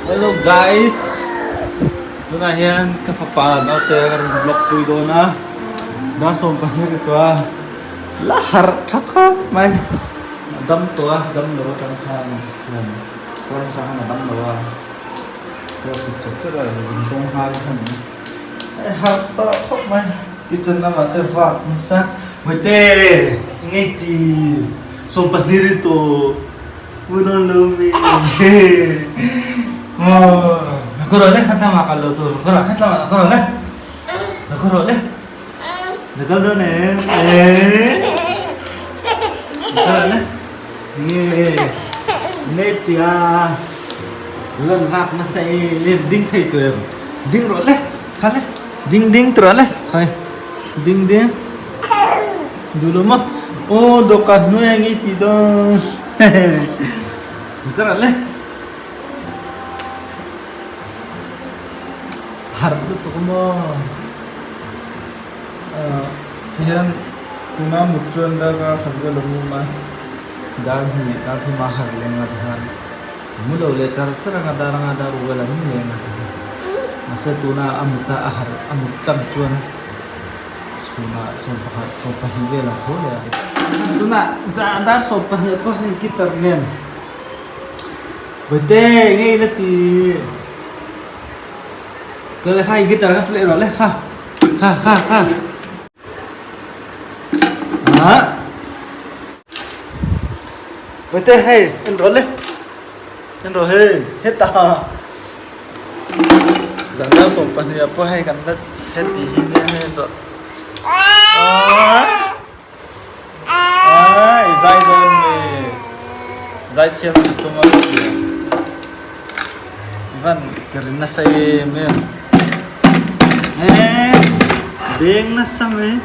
Hello guys. Ito na yan, kapapaan out there karang vlog ko ito na. Nasong pa niya ito lahar, tsaka may dam to dam daw kang kan. Yan. Parang sa akin dam daw Kaya si Chatsura, yung halasan niya. Ay, harta ko may. Ito na matefak. Masa, mate, ingiti. So, panirito. Udang lumi. Nakurole, hata makalo to. Nakurole. Nagal doon Nakurole. Net ya. Bulan hak na sa ding kay to. Ding role. Kale. Ding trole. Kay. Ding. Dulu mo. Oh, dokat no yang iti dong. Nakurole. Harap ito ko mo. Tiyan, kuna mutuan daga harga lumuma. Dahil natin mahal lang adahan. Mula ulit, cara nga darang wala nila nga. Masa tuna amuta ahar, amutang cuan. So pahingga lang ko ya. Tuna, dar so pahingga kita rin. Bete, ngayon nati. Kalau hai gitar kan play roll ha. Bete hai roll hey heta. Jangan sopan ya apa hai kan heti ini roll. Zai don me. Zai siam itu mah. Ivan karena saya me. Deng na same.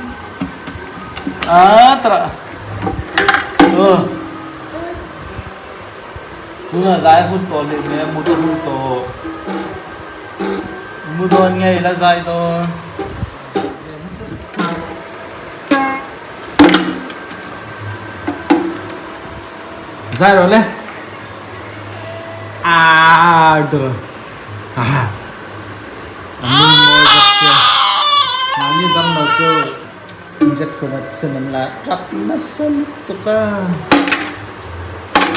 Tra. Oh. Kuna zai hun to le me mudo hun to. Mudon ngai la zai to. Zai rồi le. Được. Nani dam na cho injection at sinamla trap na san to ka.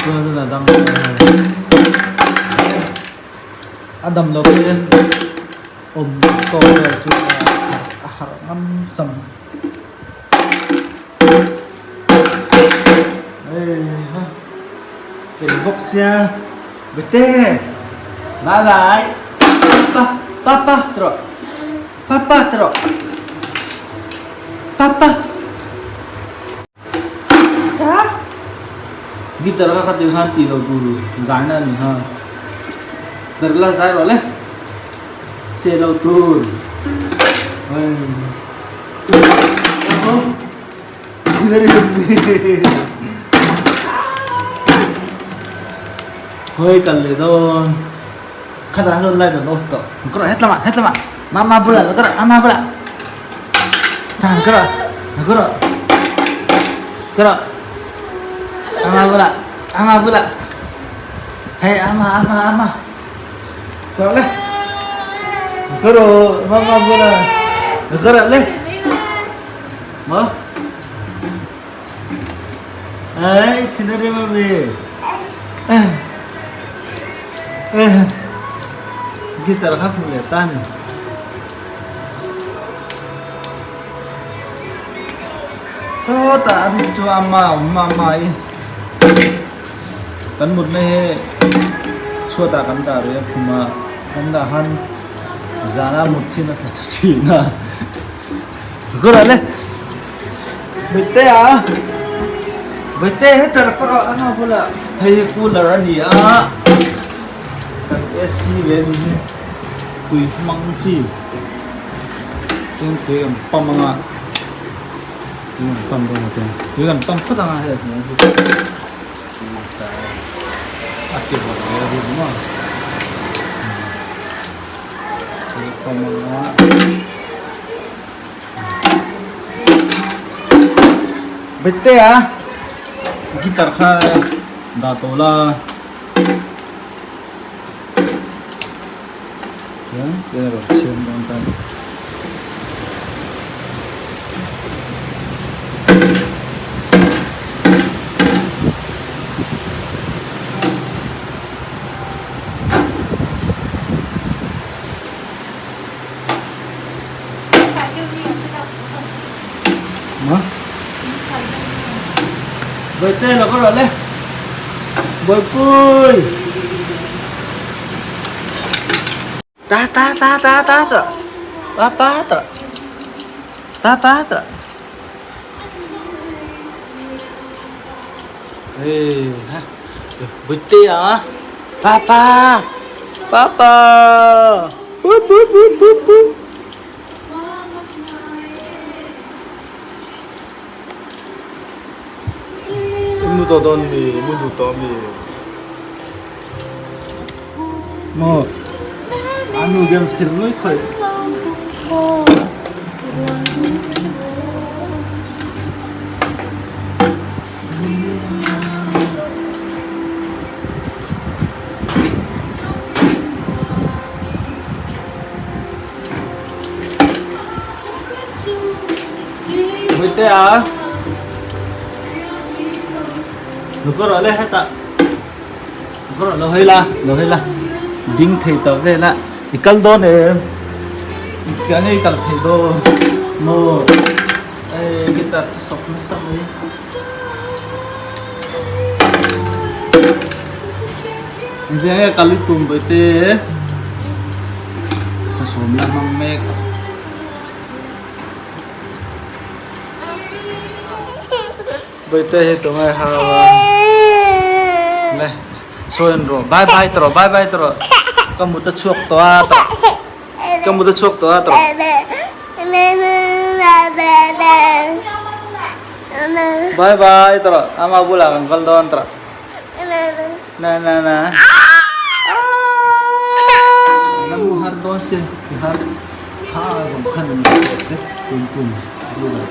Kuna na dam. Adam lo yan. To ya chu haram sam. Ha. Cái box ya. Bete. Bye bye. Papa terus. Papa. Dah. Gitar ka katihan tilo guru. Zaina ni ha. Darla zai role. Selo tur. Oh. Dari ni. Hoi kalle don. Kada son lai don ofto. Kro hetlama. Mama bola. Ama bola. Tahan kro. Ama bola. Hei ama. Kro le. Kro mama bola. Kro le. Mo. Ai chinare mami. Gitar ka fuletan. So ta anu cho mama ấy. Kan một này so ta kan ta re kuma kan da han zana muthi na ta chi na. Gorale. Bete hetar para ana bola. Thai cooler ani kan AC len kui mangchi. Tung kui pamanga. Yung pambong natin. Yung pampot ang ahit mo. Aktif mo. Meron mo. Yung pamanga. Bete gitar ka. Datola. Yan, pero chill lang tayo. Hả? Với tên là có rồi lên. Với vui. Ta ta ta ta ta ta. Ta ta ta. Ta ta ta. Ê ha. Với tên hả? Papa. Papa. Búp búp búp búp búp. 묻어뒀니 묻어뒀니 뭐 아무 게임 스킬 뭐 거의 뭐 때야 nó có rồi lên hết tạ nó có rồi nó hơi la dính thầy tao về lại thì cân đô này cái này cần thầy đô mờ cái tạt sọc nó xong ấy cái này cần tùm với tê sớm là mang mẹ với tê tụi mày hào này soyan rồi bye bye tro kamu ta chuộc toa tro bye bye tro ama pulang kal don tro na namu har don se har kha som khan se tum lu la